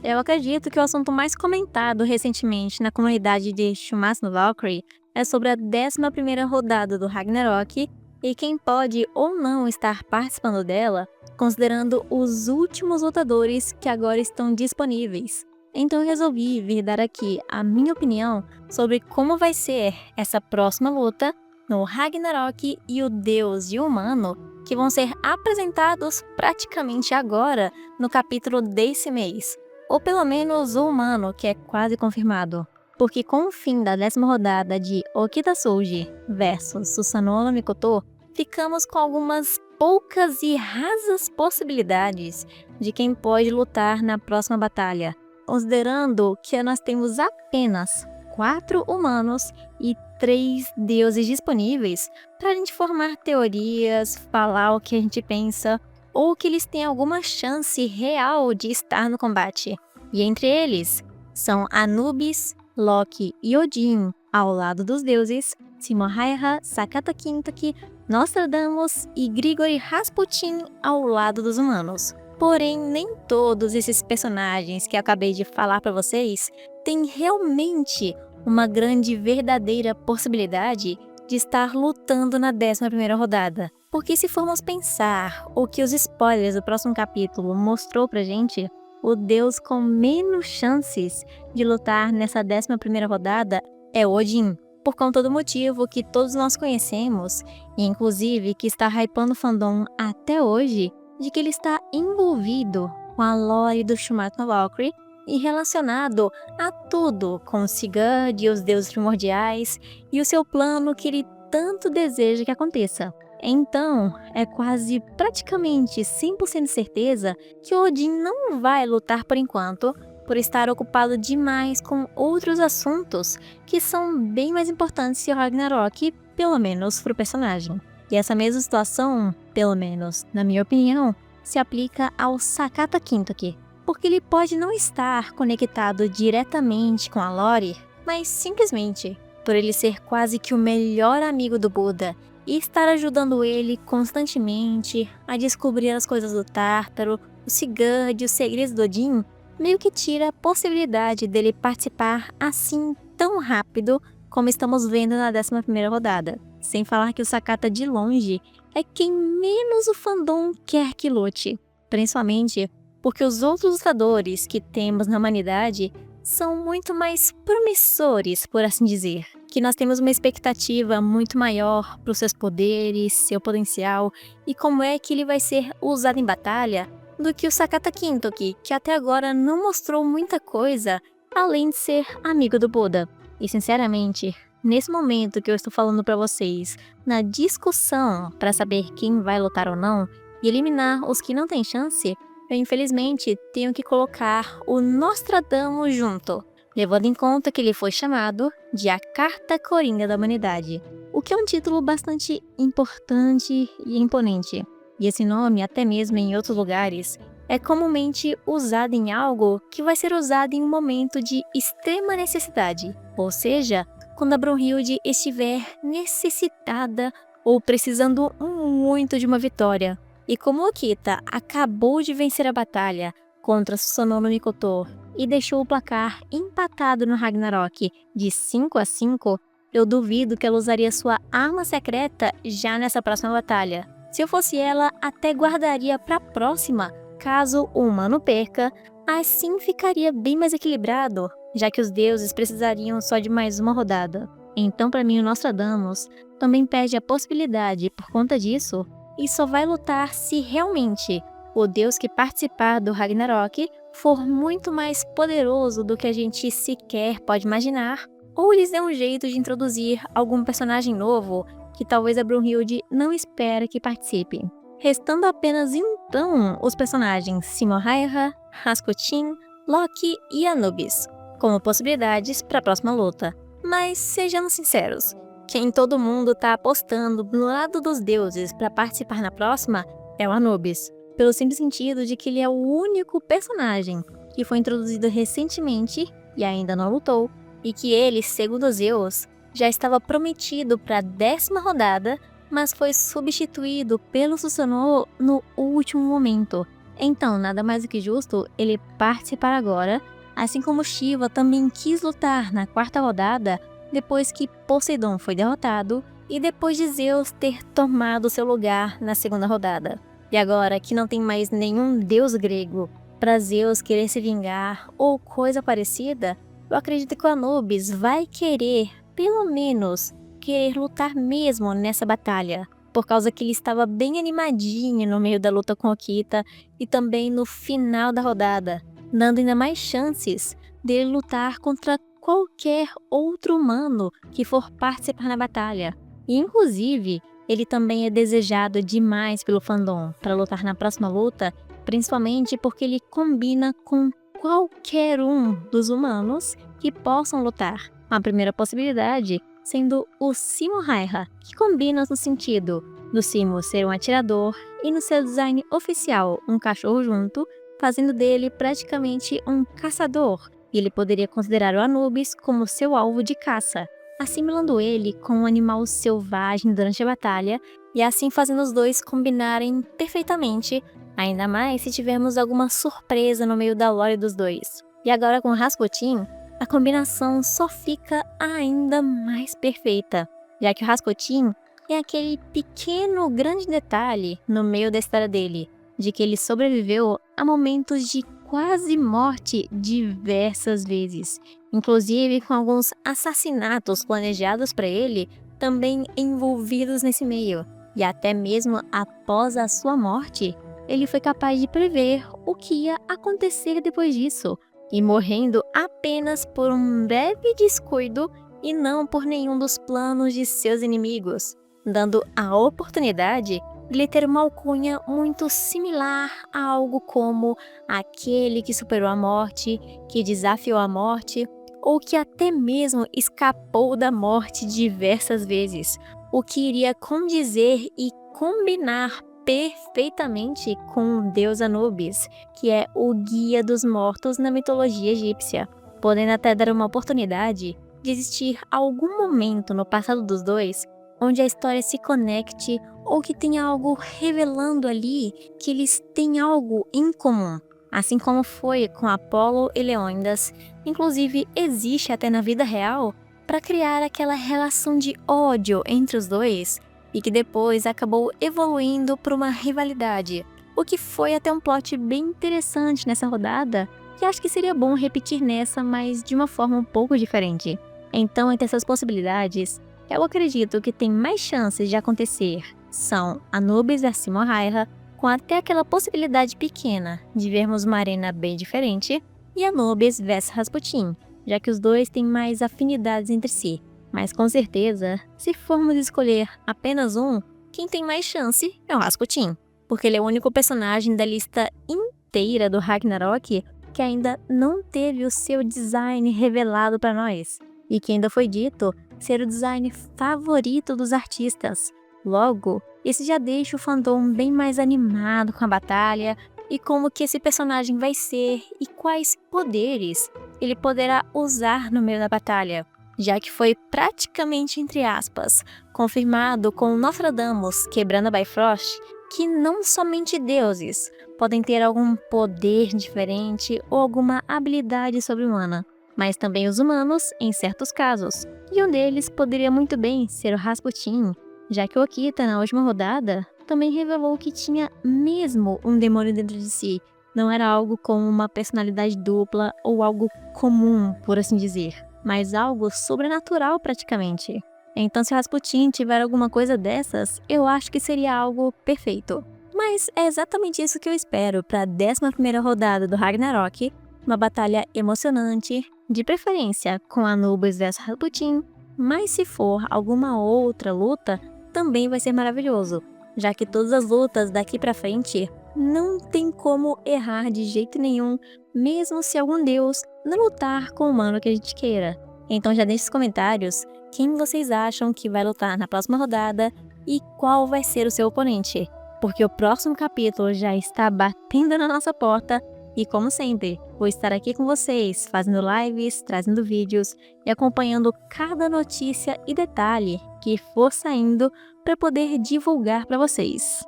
Eu acredito que o assunto mais comentado recentemente na comunidade de Schumacher no Valkyrie é sobre a 11ª rodada do Ragnarok e quem pode ou não estar participando dela, considerando os últimos lutadores que agora estão disponíveis. Então eu resolvi vir dar aqui a minha opinião sobre como vai ser essa próxima luta no Ragnarok e o deus e o humano que vão ser apresentados praticamente agora no capítulo desse mês. Ou pelo menos o humano, que é quase confirmado. Porque com o fim da 10ª rodada de Okita Souji versus Susanoo Mikoto, ficamos com algumas poucas e rasas possibilidades de quem pode lutar na próxima batalha, considerando que nós temos apenas 4 humanos e 3 deuses disponíveis para a gente formar teorias, falar o que a gente pensa, ou que eles têm alguma chance real de estar no combate. E entre eles são Anubis, Loki e Odin ao lado dos deuses, Simohaiha, Sakata Kintaki, Nostradamus e Grigori Rasputin ao lado dos humanos. Porém, nem todos esses personagens que eu acabei de falar para vocês têm realmente uma grande verdadeira possibilidade de estar lutando na 11ª rodada. Porque se formos pensar o que os spoilers do próximo capítulo mostrou pra gente, o deus com menos chances de lutar nessa 11ª rodada é Odin, por conta do motivo que todos nós conhecemos, e inclusive que está hypando o fandom até hoje, de que ele está envolvido com a lore do Schumacher no Valkyrie e relacionado a tudo com Sigurd e os deuses primordiais e o seu plano que ele tanto deseja que aconteça. Então, é quase praticamente 100% certeza que Odin não vai lutar por enquanto, por estar ocupado demais com outros assuntos que são bem mais importantes que o Ragnarok, pelo menos para o personagem. E essa mesma situação, pelo menos na minha opinião, se aplica ao Sakata Kintaki, porque ele pode não estar conectado diretamente com a lore, mas simplesmente por ele ser quase que o melhor amigo do Buda e estar ajudando ele constantemente a descobrir as coisas do Tártaro, o Sigurd e os segredos do Odin, meio que tira a possibilidade dele participar assim tão rápido como estamos vendo na 11ª rodada. Sem falar que o Sakata de longe é quem menos o fandom quer que lute, principalmente porque os outros lutadores que temos na humanidade são muito mais promissores, por assim dizer, que nós temos uma expectativa muito maior para os seus poderes, seu potencial e como é que ele vai ser usado em batalha, do que o Sakata Kintaki, que até agora não mostrou muita coisa além de ser amigo do Buda. E sinceramente, nesse momento que eu estou falando para vocês, na discussão para saber quem vai lutar ou não e eliminar os que não têm chance, eu infelizmente tenho que colocar o Nostradamus junto, levando em conta que ele foi chamado de a Carta Coringa da Humanidade, o que é um título bastante importante e imponente. E esse nome, até mesmo em outros lugares, é comumente usado em algo que vai ser usado em um momento de extrema necessidade, ou seja, quando a Brunhilde estiver necessitada ou precisando muito de uma vitória. E como Okita acabou de vencer a batalha contra Susanoo Mikoto e deixou o placar empatado no Ragnarok de 5-5, eu duvido que ela usaria sua arma secreta já nessa próxima batalha. Se eu fosse ela, até guardaria para a próxima, caso o humano perca, assim ficaria bem mais equilibrado, já que os deuses precisariam só de mais uma rodada. Então, para mim, o Nostradamus também perde a possibilidade por conta disso, e só vai lutar se realmente o deus que participar do Ragnarok for muito mais poderoso do que a gente sequer pode imaginar, ou eles dêem um jeito de introduzir algum personagem novo que talvez a Brunhilde não espera que participe. Restando apenas então os personagens Simohaiha, Rasputin, Loki e Anubis, como possibilidades para a próxima luta. Mas sejamos sinceros, quem todo mundo tá apostando do lado dos deuses para participar na próxima é o Anubis, pelo simples sentido de que ele é o único personagem que foi introduzido recentemente e ainda não lutou, e que ele, segundo Zeus, já estava prometido para a 10ª rodada, mas foi substituído pelo Susanoo no último momento. Então, nada mais do que justo ele participar agora, assim como Shiva também quis lutar na quarta rodada, depois que Poseidon foi derrotado e depois de Zeus ter tomado seu lugar na segunda rodada. E agora que não tem mais nenhum deus grego para Zeus querer se vingar ou coisa parecida, eu acredito que o Anubis vai querer, pelo menos, querer lutar mesmo nessa batalha, por causa que ele estava bem animadinho no meio da luta com Okita e também no final da rodada, dando ainda mais chances dele lutar contra qualquer outro humano que for participar na batalha. E, inclusive, ele também é desejado demais pelo fandom para lutar na próxima luta, principalmente porque ele combina com qualquer um dos humanos que possam lutar. A primeira possibilidade sendo o Simo Raiha, que combina no sentido do Simo ser um atirador e no seu design oficial um cachorro junto, fazendo dele praticamente um caçador, e ele poderia considerar o Anubis como seu alvo de caça, assimilando ele com um animal selvagem durante a batalha e assim fazendo os dois combinarem perfeitamente, ainda mais se tivermos alguma surpresa no meio da lore dos dois. E agora com Rasputin, a combinação só fica ainda mais perfeita, já que o Rasputin é aquele pequeno grande detalhe no meio da história dele, de que ele sobreviveu a momentos de quase morte diversas vezes, inclusive com alguns assassinatos planejados para ele também envolvidos nesse meio, e até mesmo após a sua morte, ele foi capaz de prever o que ia acontecer depois disso, e morrendo apenas por um breve descuido e não por nenhum dos planos de seus inimigos, dando a oportunidade de ele ter uma alcunha muito similar a algo como aquele que superou a morte, que desafiou a morte, ou que até mesmo escapou da morte diversas vezes, o que iria condizer e combinar perfeitamente com o deus Anubis, que é o guia dos mortos na mitologia egípcia, podendo até dar uma oportunidade de existir algum momento no passado dos dois onde a história se conecte ou que tenha algo revelando ali que eles têm algo em comum. Assim como foi com Apolo e Leônidas, inclusive existe até na vida real para criar aquela relação de ódio entre os dois e que depois acabou evoluindo para uma rivalidade, o que foi até um plot bem interessante nessa rodada, que acho que seria bom repetir nessa, mas de uma forma um pouco diferente. Então, entre essas possibilidades, eu acredito que tem mais chances de acontecer são Anubis e Simo Raiha, com até aquela possibilidade pequena de vermos uma arena bem diferente, e Anubis vs Rasputin, já que os dois têm mais afinidades entre si. Mas com certeza, se formos escolher apenas um, quem tem mais chance é o Rasputin, porque ele é o único personagem da lista inteira do Ragnarok que ainda não teve o seu design revelado para nós, e que ainda foi dito ser o design favorito dos artistas. Logo, isso já deixa o fandom bem mais animado com a batalha e como que esse personagem vai ser e quais poderes ele poderá usar no meio da batalha, já que foi praticamente, entre aspas, confirmado com Nostradamus quebrando a Bifrost que não somente deuses podem ter algum poder diferente ou alguma habilidade sobre-humana, mas também os humanos em certos casos, e um deles poderia muito bem ser o Rasputin, já que o Okita, na última rodada, também revelou que tinha mesmo um demônio dentro de si, não era algo como uma personalidade dupla ou algo comum, por assim dizer, mas algo sobrenatural praticamente. Então, se o Rasputin tiver alguma coisa dessas, eu acho que seria algo perfeito. Mas é exatamente isso que eu espero para a 11ª rodada do Ragnarok, uma batalha emocionante, de preferência com Anubis vs Rasputin, mas se for alguma outra luta, também vai ser maravilhoso, já que todas as lutas daqui pra frente não tem como errar de jeito nenhum, mesmo se algum deus não lutar com o humano que a gente queira. Então já deixe nos comentários quem vocês acham que vai lutar na próxima rodada e qual vai ser o seu oponente, porque o próximo capítulo já está batendo na nossa porta e, como sempre, vou estar aqui com vocês, fazendo lives, trazendo vídeos e acompanhando cada notícia e detalhe que for saindo para poder divulgar para vocês.